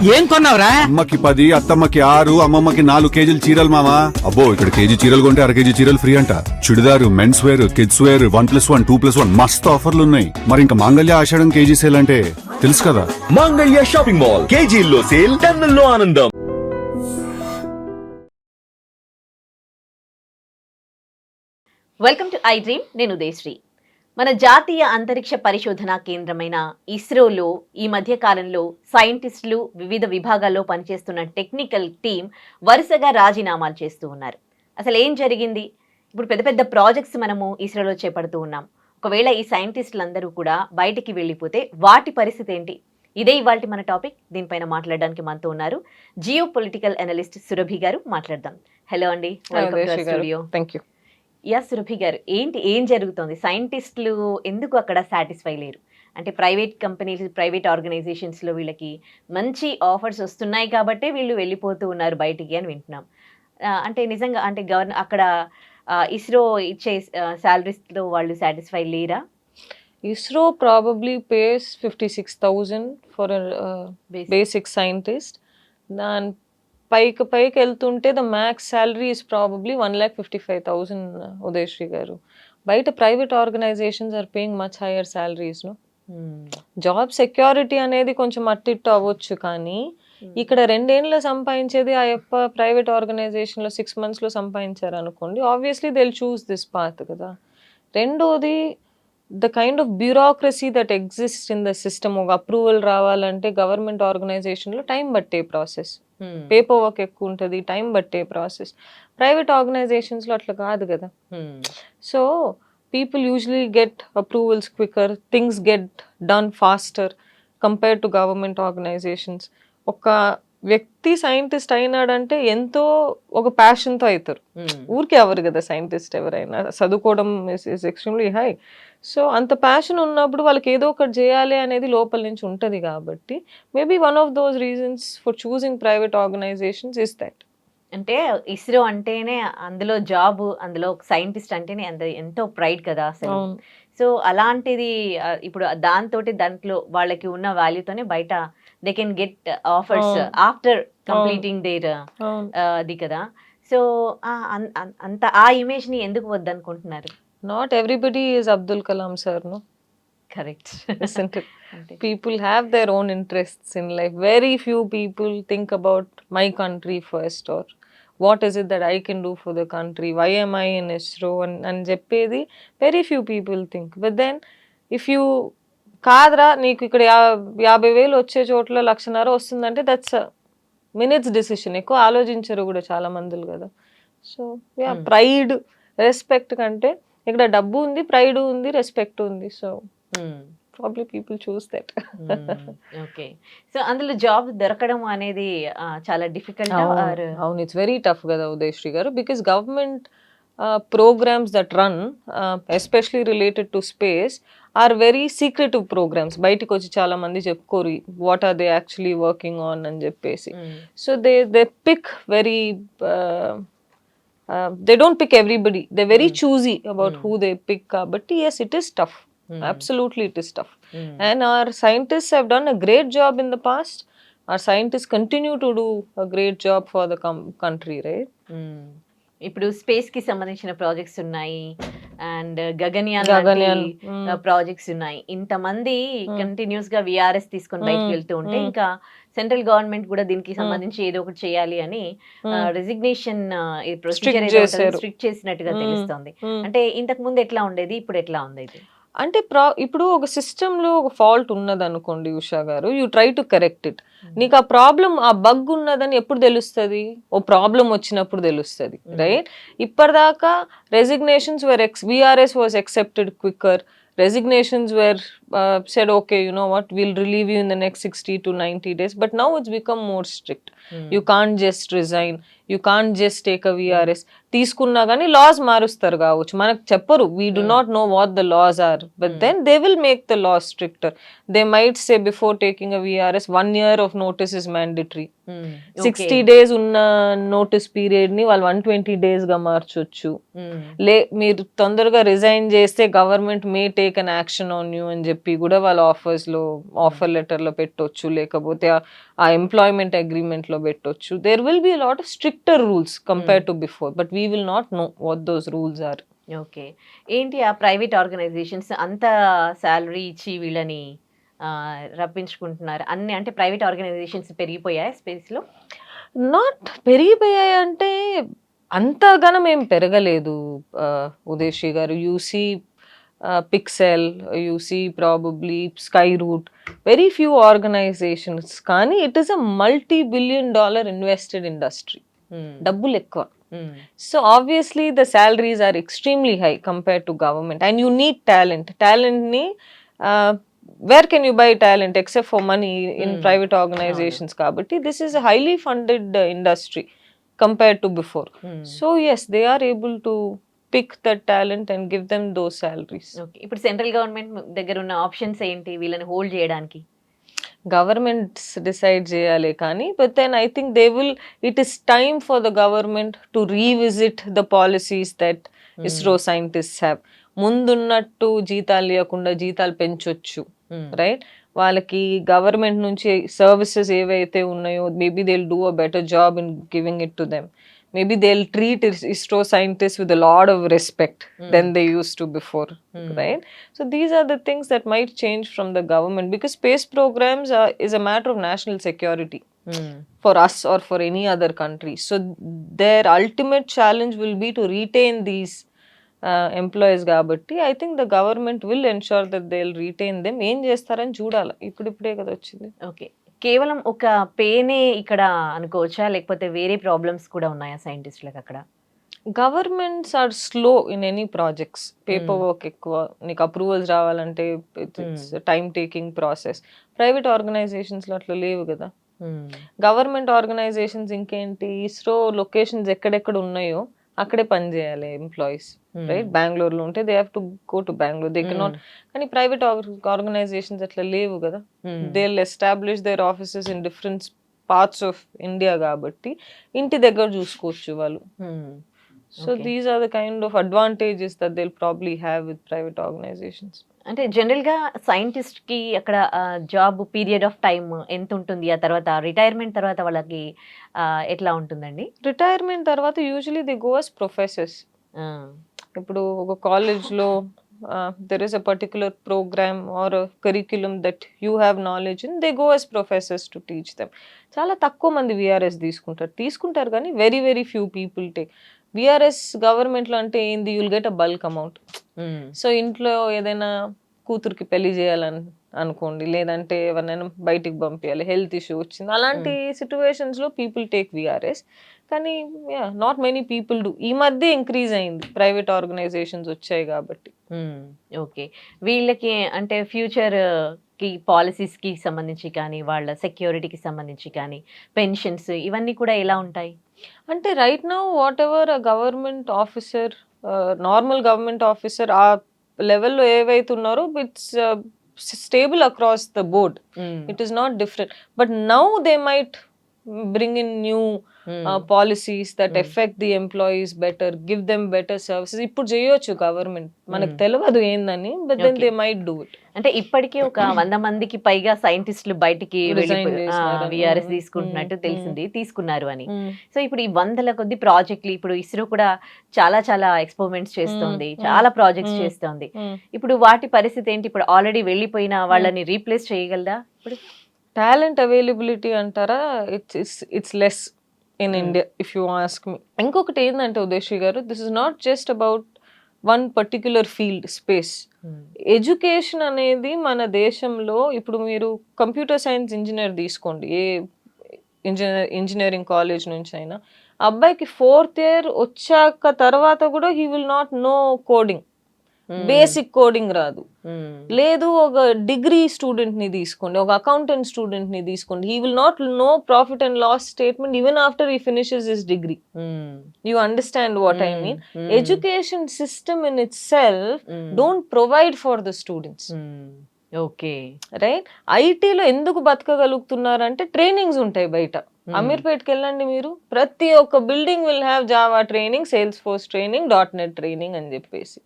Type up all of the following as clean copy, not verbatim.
ఏం కొన్నావురా? అమ్మకి 10, అత్తమ్మకి 6, అమ్మమ్మకి 4 కేజీలు చీరలు మామా. అబ్బో ఇక్కడ కేజీ చీరలు కొంటే అర కేజీ చీరలు ఫ్రీ అంట. Churidar, men's wear, kids wear 1+1, 2+1 మస్తు ఆఫర్లు ఉన్నాయి. మరి ఇంకా మాంగళ్య ఆషాఢం కేజీ సేల్ అంటే తెలుసు కదా. మాంగళ్య షాపింగ్ మాల్ కేజీల్లో సేల్, టన్నుల్లో ఆనందం. Welcome to I dream. నేను ఉదయశ్రీ. మన జాతీయ అంతరిక్ష పరిశోధన కేంద్రమైన ఇస్రోలో ఈ మధ్య కాలంలో సైంటిస్టులు వివిధ విభాగాల్లో పనిచేస్తున్న టెక్నికల్ టీం వరుసగా రాజీనామాలు చేస్తూ ఉన్నారు. అసలు ఏం జరిగింది? ఇప్పుడు పెద్ద పెద్ద ప్రాజెక్ట్స్ మనము ఇస్రోలో చేపడుతూ ఉన్నాం. ఒకవేళ ఈ సైంటిస్టులందరూ కూడా బయటికి వెళ్ళిపోతే వాటి పరిస్థితి ఏంటి? ఇదే ఇవాళ మన టాపిక్. దీనిపైన మాట్లాడడానికి మనతో ఉన్నారు జియో పొలిటికల్ అనలిస్ట్ సురభి గారు. మాట్లాడదాం. హలో అండి, welcome to studio. Thank you. Yeah Surabhi గారు, ఏం జరుగుతోంది? సైంటిస్టులు ఎందుకు అక్కడ సాటిస్ఫై లేరు? అంటే ప్రైవేట్ కంపెనీస్, ప్రైవేట్ ఆర్గనైజేషన్స్లో వీళ్ళకి మంచి ఆఫర్స్ వస్తున్నాయి కాబట్టే వీళ్ళు వెళ్ళిపోతూ ఉన్నారు బయటికి అని వింటున్నాం. అంటే నిజంగా అంటే అక్కడ ఇస్రో ఇచ్చే శాలరీస్తో వాళ్ళు సాటిస్ఫై లేరా? ISRO probably pays 56,000 for basic scientist. దాని పైకి వెళ్తుంటే the max salary is probably 1,55,000 Udayashree garu. బయట private organisations are paying much higher salaries. Job security అనేది కొంచెం అట్టిట్టు అవ్వచ్చు, కానీ ఇక్కడ 2 ఏళ్ళు సంపాదించేది ఆ యొక్క ప్రైవేట్ ఆర్గనైజేషన్లో 6 monthsలో సంపాదించారు అనుకోండి, obviously they will choose this path కదా. రెండోది, the kind of bureaucracy that exist in the system. ఒక అప్రూవల్ రావాలంటే గవర్నమెంట్ ఆర్గనైజేషన్లో టైం పట్టే ప్రాసెస్, పేపర్ వర్క్ ఎక్కువ ఉంటుంది, టైం పట్టే ప్రాసెస్. ప్రైవేట్ ఆర్గనైజేషన్స్లో అట్లా కాదు కదా. So people usually get approvals quicker, things get done faster compared to government organisations. ఒక వ్యక్తి సైంటిస్ట్ అయినాడంటే ఎంతో ఒక ప్యాషన్తో అవుతారు. ఊరికే అవ్వరు కదా సైంటిస్ట్. ఎవరైనా చదువుకోవడం ఇస్ ఎక్స్ట్రీమ్లీ హై. సో అంత ప్యాషన్ ఉన్నప్పుడు వాళ్ళకి ఏదో ఒకటి చేయాలి అనేది లోపల నుంచి ఉంటుంది. కాబట్టి maybe one of those reasons for choosing private organisations is that. అంటే ఇస్రో అంటేనే అందులో జాబ్, అందులో సైంటిస్ట్ అంటేనే ఎంతో ప్రైడ్ కదా అసలు. సో అలాంటిది ఇప్పుడు దాంట్లో వాళ్ళకి ఉన్న వాల్యూతోనే బయట they can get offers after completing their అది కదా. సో అంత ఆ ఇమేజ్ ని ఎందుకు వద్దనుకుంటున్నారు? Not everybody is Abdul Kalam sir, no? Correct. Isn't it? People have their own interests in life. Very few people think about my country first, or what is it that I can do for the country? Why am I in ISRO? And చెప్పేది very few people think. But then if you కాదురా నీకు ఇక్కడ 50,000 వచ్చే చోట్ల 1,50,000 వస్తుందంటే that's minutes decision. ఎక్కువ ఆలోచించరు కూడా చాలా మందులు కదా. సో యా, ప్రైడ్ రెస్పెక్ట్ కంటే ఇక్కడ డబ్బు ఉంది, ప్రైడ్ ఉంది, రెస్పెక్ట్ ఉంది. So probably people choose that. Okay. So అందులో జాబ్ దొరకడం అనేది చాలా డిఫికల్ట్. అవును, ఇట్స్ వెరీ టఫ్ కదా ఉదయశ్రీ గారు. Because government programs that run, especially related to space, are very secretive programs. బయటికి వచ్చి చాలా మంది చెప్పుకోరు what are they actually working on అని చెప్పేసి. So they pick very they don't pick everybody. They're very choosy about who they pick. But yes, it is tough. Absolutely it is tough. And our scientists have done a great job in the past. Our scientists continue to do a great job for the country, right? ఇప్పుడు space కి సంబంధించిన projects ఉన్నాయి, and Gaganyaan projects ఉన్నాయి. ఇంతమంది continuous గా VRS తీసుకొని బయటకు వెళ్తూ ఉంటే ఇంకా సెంట్రల్ గవర్నమెంట్ కూడా దీనికి సంబంధించి ఏదో ఒకటి చేయాలి అని రెసిగ్నేషన్ ప్రొసీజర్ స్ట్రిక్ట్ చేసినట్టుగా తెలుస్తోంది. అంటే ఇంతకు ముందు ఎట్లా ఉండేది, ఇప్పుడు ఎట్లా ఉంది ఇది? అంటే ఇప్పుడు ఒక సిస్టంలో ఒక ఫాల్ట్ ఉన్నది అనుకోండి ఉషా గారు, you try to correct it. నీకు ఆ ప్రాబ్లం, ఆ బగ్ ఉన్నదని ఎప్పుడు తెలుస్తుంది? ఓ ప్రాబ్లం వచ్చినప్పుడు తెలుస్తుంది, రైట్? ఇప్పటిదాకా resignations VRS was accepted quicker. Resignations were said, okay, you know what, we'll relieve you in the next 60 to 90 days. But now it's become more strict. You can't just resign. You can't just take a VRS. తీసుకున్నా కానీ loss మారుస్తారు కావచ్చు, మనకు చెప్పరు. We do not know what the laws are. But then they will make the laws stricter. They might say before taking a VRS, 1 year of notice is mandatory. 60 days ఉన్న notice period ని వాళ్ళు 120 days గా మార్చొచ్చు. మీరు తొందరగా resign చేస్తే government may take an action on you అని చెప్పి కూడా వాళ్ళ ఆఫర్ లెటర్లో పెట్టొచ్చు, లేకపోతే ఆ ఎంప్లాయ్మెంట్ అగ్రిమెంట్లో పెట్టొచ్చు. There will be lot of stricter rules compare to before, but we will not know what those rules are. Okay. ఏంటి ఆ ప్రైవేట్ ఆర్గనైజేషన్స్ అంత సాలరీ ఇచ్చి వీళ్ళని రప్పించుకుంటున్నారు అన్ని, అంటే ప్రైవేట్ ఆర్గనైజేషన్స్ పెరిగిపోయాయి స్పేస్లో? నాట్ పెరిగిపోయాయి అంటే అంతగానం ఏం పెరగలేదు ఉదేశీ గారు. You see pixel, you see probably Skyroot, very few organizations, కానీ it is a $multi-billion invested industry. డబ్బులు ఎక్కువ. So obviously the salaries are extremely high compared to government, and you need talent ni where can you buy talent except for money in private organizations? Kabatti this is a highly funded industry compared to before. So yes, they are able to pick that talent and give them those salaries. Okay. ఇప్పుడు central government దగ్గర ఉన్న options ఏంటి వీళ్ళని hold చేయడానికి? Governments decide చేయాలి కానీ, but then I think it is time for the government to revisit the policies that ISRO scientists have. ముందున్నట్టు జీతాలు ఇవ్వకుండా జీతాలు పెంచొచ్చు, రైట్? వాళ్ళకి గవర్నమెంట్ నుంచి సర్వీసెస్ ఏవైతే ఉన్నాయో maybe they will do a better job in giving it to them. Maybe they'll treat ISRO scientists with a lot of respect than they used to before, right? So these are the things that might change from the government, because space programs is a matter of national security for us or for any other country. So their ultimate challenge will be to retain these employees కాబట్టి I think the government will ensure that they'll retain them. ఏం చేస్తారని చూడాలి, ఇప్పుడిప్పుడే కదా వచ్చింది. Okay. కేవలం ఒక పేనే ఇక్కడ అనుకోవచ్చా, లేకపోతే వేరే ప్రాబ్లమ్స్ కూడా ఉన్నాయా సైంటిస్టులకు అక్కడ? Governments are slow in any projects. Paper work ఎక్కువ, నీకు అప్రూవల్స్ రావాలంటే it's time taking process. Private ఆర్గనైజేషన్స్లో అట్లా లేవు కదా. గవర్నమెంట్ ఆర్గనైజేషన్స్ ఇంకేంటి, ఇస్రో లొకేషన్స్ ఎక్కడెక్కడ ఉన్నాయో అక్కడే పని చేయాలి ఎంప్లాయీస్, రైట్? బెంగళూరులో ఉంటే they have to go to Bengaluru, they cannot. కానీ ప్రైవేట్ ఆర్గనైజేషన్స్ అట్లా లేవు కదా. They will establish their offices in different parts of India కాబట్టి ఇంటి దగ్గర చూసుకోవచ్చు వాళ్ళు. So these are the kind of advantages that they will probably have with private organisations. అంటే జనరల్గా సైంటిస్ట్కి అక్కడ జాబ్ పీరియడ్ ఆఫ్ టైమ్ ఎంత ఉంటుంది? ఆ తర్వాత రిటైర్మెంట్ తర్వాత వాళ్ళకి ఎట్లా ఉంటుందండి? రిటైర్మెంట్ తర్వాత usually they go as professors. ఇప్పుడు ఒక కాలేజ్లో there is a particular program or a curriculum that you have knowledge in, they go as professors to teach them. చాలా తక్కువ మంది VRS తీసుకుంటారు కానీ very very few people take. VRS గవర్నమెంట్లో అంటే ఏంది, you'll get a bulk amount. So ఇంట్లో ఏదైనా కూతురికి పెళ్లి చేయాలని అనుకోండి, లేదంటే ఎవరినైనా బయటికి పంపించాలి, హెల్త్ ఇష్యూ వచ్చింది, అలాంటి సిచ్యువేషన్స్లో పీపుల్ టేక్ VRS. కానీ నాట్ మెనీ పీపుల్ డూ. ఈ మధ్య ఇంక్రీజ్ అయింది, ప్రైవేట్ ఆర్గనైజేషన్స్ వచ్చాయి కాబట్టి. ఓకే. వీళ్ళకి అంటే ఫ్యూచర్కి పాలసీస్కి సంబంధించి కానీ, వాళ్ళ సెక్యూరిటీకి సంబంధించి కానీ, పెన్షన్స్ ఇవన్నీ కూడా ఎలా ఉంటాయి? అంటే right now what ever government officer, normal government officer ఆ లెవెల్లో ఏవైతే ఉన్నారో it's stable across the board. It is not different. But now they might bring in new policies that affect the employees better, give them better services. ఇప్పుడు చేయొచ్చు government, మనకు తెలియదు ఏందని, but then they might do it. అంటే ఇప్పటికీ ఒక 100 మందికి పైగా సైంటిస్టులు బయటికి VRS తీసుకుంటున్నట్టు తెలిసింది, తీసుకున్నారు అని. సో ఇప్పుడు ఈ 100ల కొద్ది ప్రాజెక్టులు, ఇప్పుడు ఇస్రో కూడా చాలా చాలా ఎక్స్పెరిమెంట్స్ చేస్తోంది, చాలా ప్రాజెక్ట్స్ చేస్తోంది. ఇప్పుడు వాటి పరిస్థితి ఏంటి? ఇప్పుడు ఆల్రెడీ వెళ్ళిపోయిన వాళ్ళని రీప్లేస్ చేయగలదా? ఇప్పుడు టాలెంట్ అవైలబిలిటీ అంటారా, it's less in India if you ask me. ఇంకొకటి ఏంటంటే ఉదేశీ గారు, this is not just about one particular field, space. Education అనేది మన దేశంలో, ఇప్పుడు మీరు కంప్యూటర్ సైన్స్ ఇంజనీర్ తీసుకోండి, ఏ ఇంజనీరింగ్ కాలేజ్ నుంచి అయినా, అబ్బాయికి 4th year వచ్చాక తర్వాత కూడా he will not know coding, basic coding రాదు. లేదు ఒక డిగ్రీ స్టూడెంట్ ని తీసుకోండి, ఒక అకౌంటెంట్ స్టూడెంట్ ని తీసుకోండి, he will not know profit and loss statement even after he finishes his degree. You understand what I mean? Education system in itself don't provide for the students. Okay, right? ఐటీలో ఎందుకు బతకగలుగుతున్నారంటే trainings ఉంటాయి బయట. అమీర్పేట్కి వెళ్ళండి మీరు, ప్రతి ఒక్క building will have Java training, Salesforce training, .NET training అని చెప్పేసి.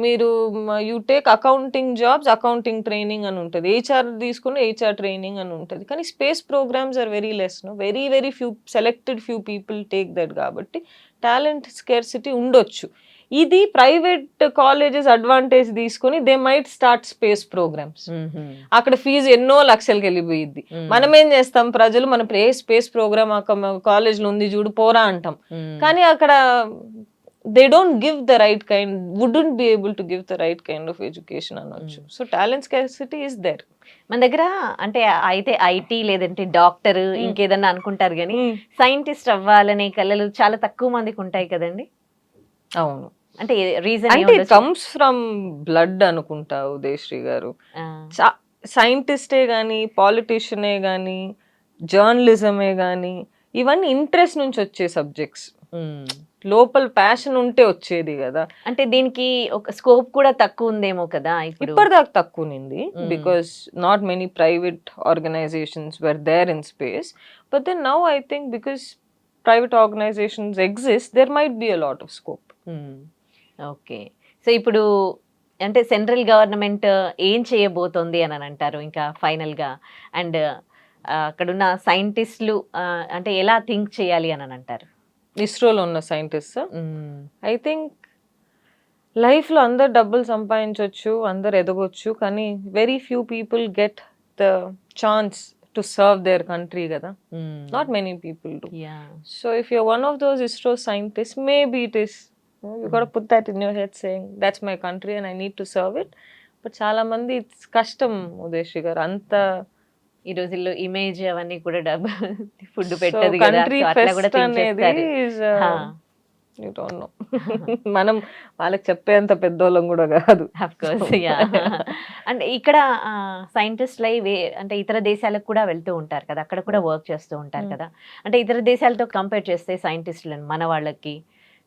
మీరు you take accounting jobs, accounting training అని ఉంటుంది, హెచ్ఆర్ తీసుకుని హెచ్ఆర్ ట్రైనింగ్ అని ఉంటుంది. కానీ space programmes are very less, very few selected few people take that. కాబట్టి టాలెంట్ స్కేర్సిటీ ఉండొచ్చు. ఇది ప్రైవేట్ కాలేజెస్ అడ్వాంటేజ్ తీసుకుని they might start space programmes. అక్కడ ఫీజు ఎన్నో లక్షలకి వెళ్ళిపోయిద్ది. మనం ఏం చేస్తాం, ప్రజలు మన స్పేస్ ప్రోగ్రామ్ కాలేజ్ లో ఉంది చూడు పోరా అంటాం. కానీ అక్కడ they don't give the right kind, wouldn't be able to give the right kind of education అనొచ్చు. So talent scarcity is there. మన దగ్గర అంటే అయితే ఐటీ లేదంటే డాక్టర్ ఇంకేదన్నా అనుకుంటారు కానీ సైంటిస్ట్ అవ్వాలనే కళలు చాలా తక్కువ మందికి ఉంటాయి కదండి. అవును, అంటే రీజన్ అంటే కమ్స్ ఫ్రమ్ బ్లడ్ అనుకుంటా ఉదయశ్రీ గారు. సైంటిస్టే గానీ, పాలిటీషియనే గానీ, జర్నలిజమే గానీ, ఇవన్నీ ఇంట్రెస్ట్ నుంచి వచ్చే సబ్జెక్ట్స్. లోపల ప్యాషన్ ఉంటే వచ్చేది కదా. అంటే దీనికి ఒక స్కోప్ కూడా తక్కువ ఉందేమో కదా ఇప్పుడు. ఇప్పటిదాకా తక్కువ ఉంది, because not many private organisations were there in space. But then now I think because private organisations exist, there might be a lot of scope. Okay, so ఇప్పుడు అంటే సెంట్రల్ గవర్నమెంట్ ఏం చేయబోతోంది అని అంటారు ఇంకా ఫైనల్గా? అండ్ అక్కడున్న సైంటిస్టులు అంటే ఎలా థింక్ చేయాలి అని అంటారు? ఇస్రోలో ఉన్న సైంటిస్ట్ ఐ థింక్ లైఫ్లో అందరు డబ్బులు సంపాదించవచ్చు, అందరు ఎదగొచ్చు, కానీ very few people get the chance to serve their country కదా. Not many people do. So if you're one of those ISRO scientist, maybe it is you got to put that in your head saying that's my country and I need to serve it. But చాలా మంది it's కష్టం ఉదయశ్రీ గారు. అంత ఈ రోజుల్లో image అవన్నీ కూడా డబ్బు ఫుడ్ పెట్టదు కదా, కంట్రీ ఫెస్ట్ అనేది you don't know. మనం వాళ్ళకి చెప్పేంత పెద్దోళ్ళం కూడా కాదు. Of course. అంటే ఇక్కడ సైంటిస్టులు అయి అంటే ఇతర దేశాలకు కూడా వెళ్తూ ఉంటారు కదా, అక్కడ కూడా వర్క్ చేస్తూ ఉంటారు కదా. అంటే ఇతర దేశాలతో కంపేర్ చేస్తే సైంటిస్టులను మన వాళ్ళకి,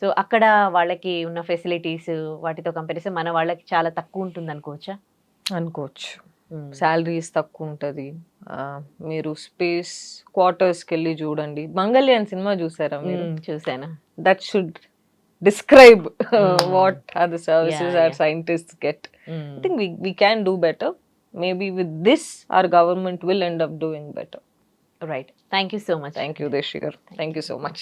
సో అక్కడ వాళ్ళకి ఉన్న ఫెసిలిటీస్ వాటితో కంపేర్ చేస్తే మన వాళ్ళకి చాలా తక్కువ ఉంటుంది అనుకోవచ్చా? అనుకోవచ్చు. శాలరీస్ తక్కువ ఉంటుంది. మీరు స్పేస్ క్వార్టర్స్కి వెళ్ళి చూడండి. మంగళ్యాన్ సినిమా చూసారా మీరు? చూసాను. That should describe what are the services are scientists get. I think we can do better. Maybe with this our government will end up doing better. Right. Thank you so much. Thank you, Deshikar. Thank you so much.